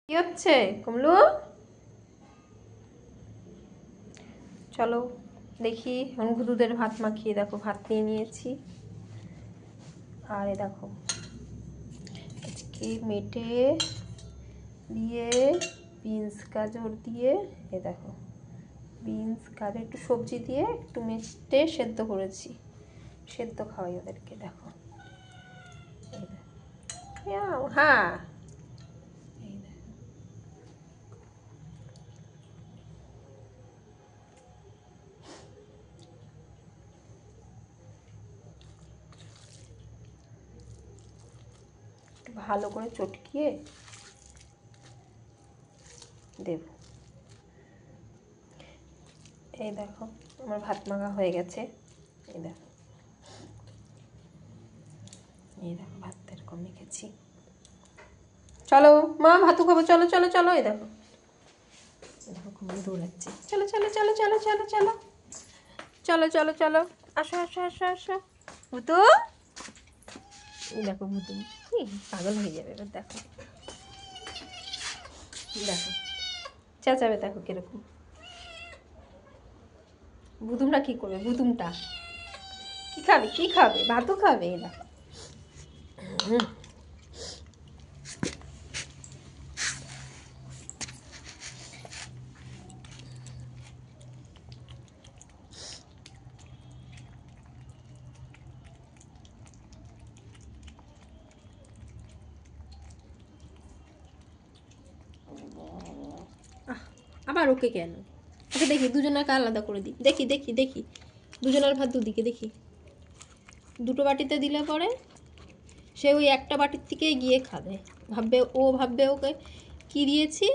কি হচ্ছে কমলু? চলো দেখি গুদুদের ভাত মাখিয়ে। দেখো ভাত নিয়ে নিয়েছি, আর এ দেখো আজকে মেটে দিয়ে বিনস গাজর দিয়ে, এ দেখো বিনস গাজর একটু সবজি দিয়ে একটু মেটে সেদ্ধ করেছি, সেদ্ধ খাওয়াই ওদেরকে। দেখো হ্যাঁ ভালো করে চটকিয়ে দেব। এই দেখো আমার ভাত মাখা হয়ে গেছে। এই দেখো ভাত এরকম মেখেছি। চলো মা ভাতু খাবো, চলো চলো চলো। এই দেখো দেখো কমলু দৌড়াচ্ছে। চলো চলো চলো চলো চলো চলো চলো চলো চলো, আসো আসো আসো আসো ভুতু। এই দেখো ভুতু পাগল হয়ে যাবে এবার। দেখো দেখো চেঁচাবে, দেখো কিরকম। ভুতুমটা কি করবে? ভুতুমটা কি খাবে? কি খাবে? ভাতও খাবে। এই দেখো আবার ওকে কেন? ওকে দেখি দুজনাকে আলাদা করে দিই। দেখি দেখি দেখি দুজনের ভাত দুদিকে দেখি। দুটো বাটিতে দিলে পরে সে ওই একটা বাটির থেকেই গিয়ে খাবে। ভাববে ওকে কি দিয়েছি,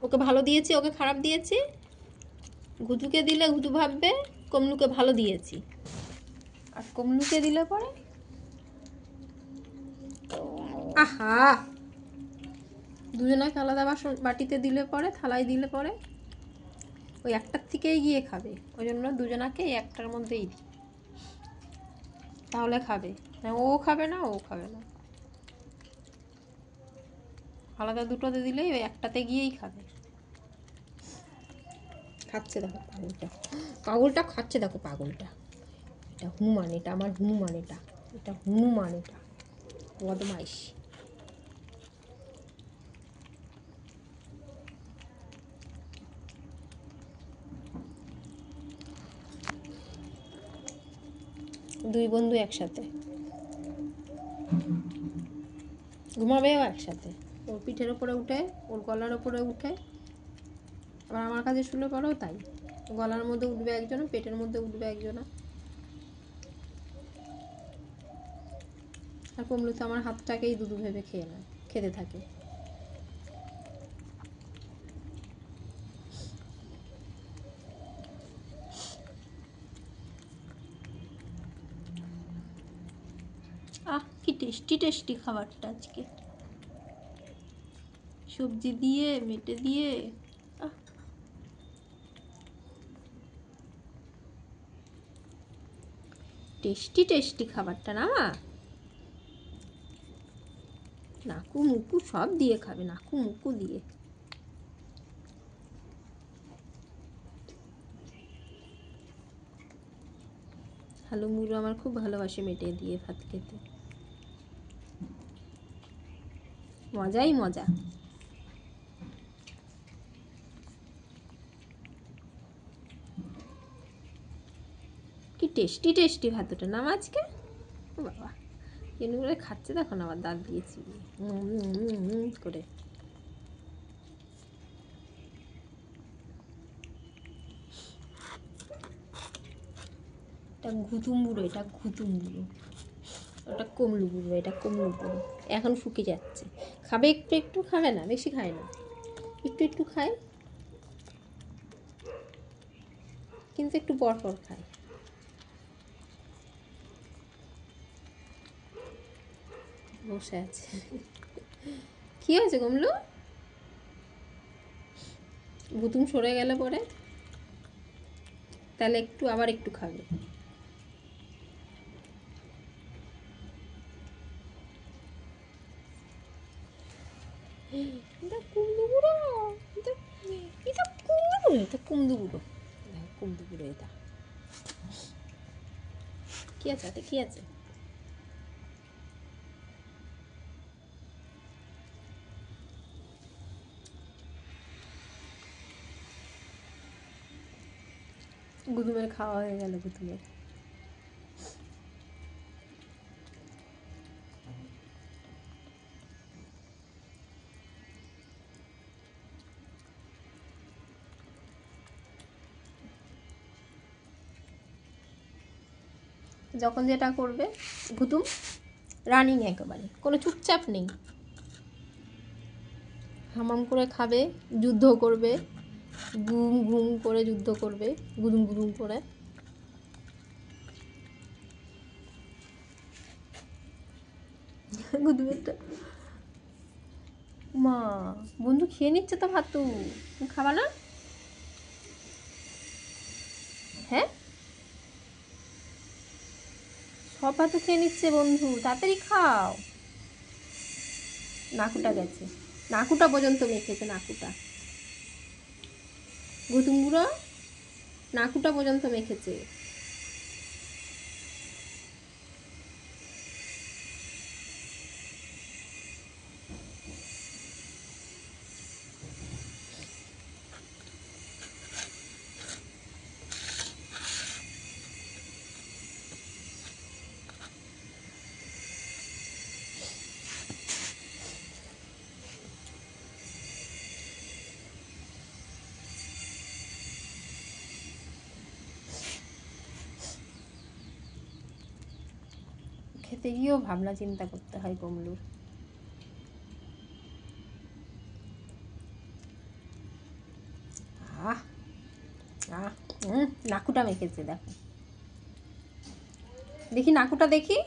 ওকে ভালো দিয়েছি, ওকে খারাপ দিয়েছি। ঘুতুকে দিলে ঘুতু ভাববে কমলুকে ভালো দিয়েছি, আর কমলুকে দিলে পরে আহা, দুজনাকে আলাদা বাটিতে দিলে পরে, থালায় দিলে পরে ওই একটার থেকেই গিয়ে খাবে। ওই জন্য দুজনাকে একটার মধ্যেই দিই, তাহলে খাবে। ও খাবে না, ও খাবে না। আলাদা দুটোতে দিলেই ওই একটাতে গিয়েই খাবে। খাচ্ছে দেখো পাগলটা, পাগলটা খাচ্ছে দেখো পাগলটা। এটা হনুমান, এটা আমার হনুমান, এটা এটা হনুমান, এটা বদমাইশ। দুই বন্ধু একসাথে ঘুমাবেও একসাথে। ওর পিঠের ওপরে উঠে, ওর গলার ওপরে উঠে, আবার আমার কাছে শুলে পরেও তাই। গলার মধ্যে উঠবে একজন, পেটের মধ্যে উঠবে একজন। আর কমলু তো আমার হাতটাকেই দুধু ভেবে খেতে থাকে। কি টেস্টি টেস্টি খাবারটা আজকে, সবজি দিয়ে মেটে দিয়ে। টেস্টি টেস্টি খাবারটা না, নাকু মুকু সব দিয়ে খাবে, নাকু মুকু দিয়ে। হালু মুলু আমার খুব ভালোবাসে মেটে দিয়ে ভাত খেতে, মজাই মজা। কি টেস্টি টেস্টি ভাতটা নাম আজকে। বাবা কেন করে খাচ্ছে দেখো না, আবার দাঁত দিয়েছি করে। এটা ঘুতুম বুড়ো, এটা ঘুতুম বুড়ো, ওটা কমলু বুড়ো, এটা কমলু বুড়ো। এখন শুকিয়ে যাচ্ছে, খাবে একটু একটু, খাবে না, বেশি খায় না, একটু একটু খায়, কিন্তু একটু পর পর খায়। বসে আছে। কি হয়েছে কমলু? ভুতুম সরে গেলে পরে তাহলে একটু আবার একটু খাবে। এটা কুমড়ো, এটা এটা কুমড়ো, এটা কুমড়ো, কুমড়ো এটা কি আছে? এটা কি আছে? গুদুমের খাওয়া হয়ে গেল। গুদুমের যখন যেটা করবে গুদুম রানিং, একেবারে কোনো চুপচাপ নেই। হামাম করে খাবে, যুদ্ধ করবে, গুম গুম করে যুদ্ধ করবে, গুদুম গুদুম করে। গুদুমেরটা মা বন্ধু খেয়ে নিচ্ছে তো ভাত। তুমি খাবা না? হ্যাঁ, সব ভাত খেয়ে নিচ্ছে বন্ধু, তাড়াতাড়ি খাও। নাকুটা গেছে, নাকুটা পর্যন্ত মেখেছে। নাকুটা গুদুম বুড়ো নাকুটা পর্যন্ত মেখেছে। খেতে গিয়েও ভাবনা চিন্তা করতে হয় কমলুর। আহ আহ নাকুটা মেখেছে, দেখো দেখি নাকুটা দেখি।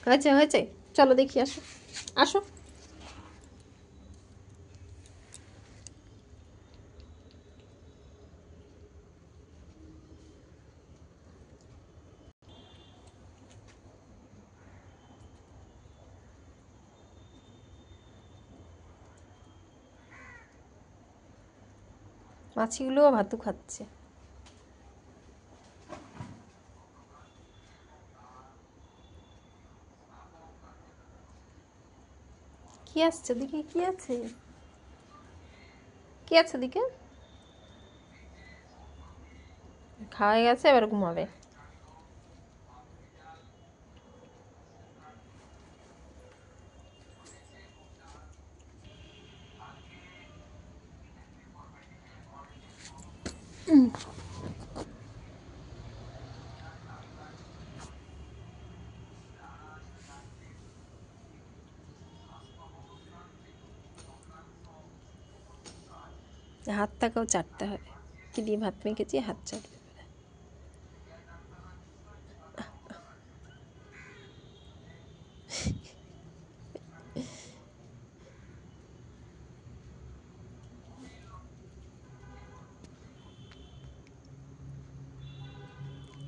হয়েছে হয়েছে, চলো দেখি, আসো আসো। মাছিগুলোও ভাতু খাচ্ছে। কি আসছে দিকে? কি আছে? কি আছে দিকে? খাওয়া গেছে, এবার ঘুমাবে। হাতটাকেও চাটতে হবে, কি দিয়ে ভাত মেখেছি, হাত চাটবে।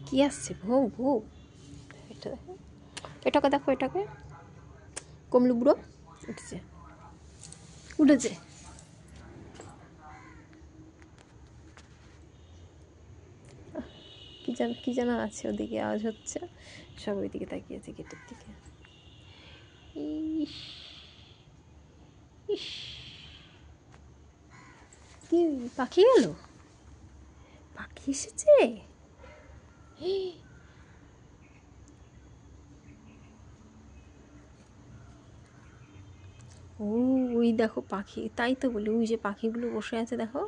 কি আসছে? ভৌ ভৌ। এটা দেখো, এটাকে দেখো, এটাকে। কমলু বুড়ো উঠেছে, উঠেছে। কি যেন আছে ওদিকে, আওয়াজ হচ্ছে, সব ওইদিকে তাকিয়েছে, গেটের দিকে। ইস ইস, কি পাখি গেল? পাখি পাখি এসেছে। ও ওই দেখো পাখি, তাই তো বলি, ওই যে পাখিগুলো বসে আছে দেখো,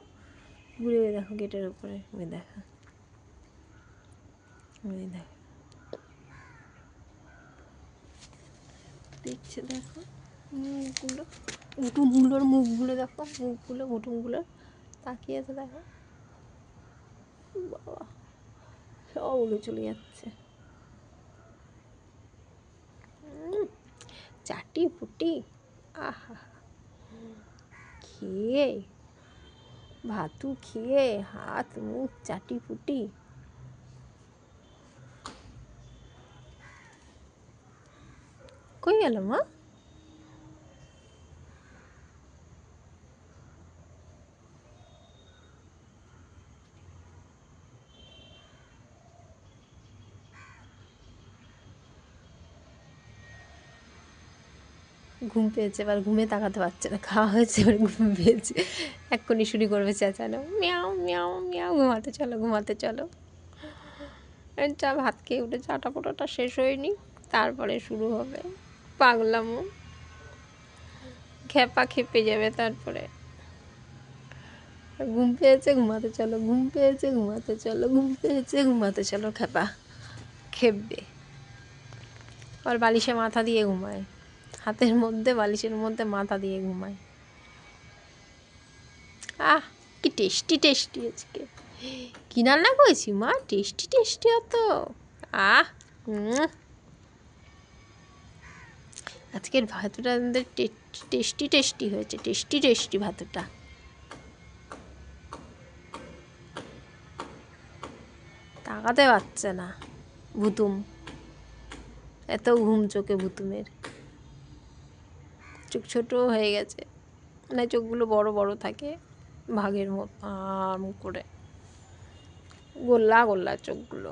ঘুরে দেখো গেটের উপরে, ওই দেখো, ওই দেখো দেখছে, দেখো মুখগুলো, উঠুনগুলোর মুখগুলো দেখো, মুখগুলো উঠুনগুলোর তাকিয়ে আছে দেখো। বাবা সব উড়ে চলে যাচ্ছে। চাটি ফুটি, আহা খেয়ে ভাতু খেয়ে হাত মুখ চাটি ফুটি। কই গেল মা? ঘুম পেয়েছে, এবার ঘুমে তাকাতে পারছে না, খাওয়া হয়েছে এবার ঘুম পেয়েছে, এক্ষুনি শুরু করবে চেঁচানো, মিয়াও মিয়াও মিয়াও, ঘুমাতে চলো ঘুমাতে চলো। চা ভাত খেয়ে উঠে চাটা পোটাটা শেষ হয়নি, তারপরে শুরু হবে পাগলামো, খেপা খেপে যাবে। তারপরে ঘুম পেয়েছে ঘুমাতে চলো, ঘুম পেয়েছে ঘুমাতে চলো, ঘুম পেয়েছে ঘুমাতে চলো, খেপা খেপবে। আর বালিশে মাথা দিয়ে ঘুমায়, হাতের মধ্যে বালিশের মধ্যে মাথা দিয়ে ঘুমায়। আহ কি টেস্টি টেস্টি আজকে, কি রান্না করেছি মা, টেস্টি টেস্টি অত। আহ আজকের ভাতটা আমাদের টেস্টি টেস্টি হয়েছে, টেস্টি টেস্টি ভাতটা। তাকাতে পারছে না ভুতুম, এত ঘুম চোখে ভুতুমের, চোখ ছোট হয়ে গেছে, মানে চোখগুলো বড় বড় থাকে ভাগের মতো করে, গোল্লা গোল্লা চোখগুলো।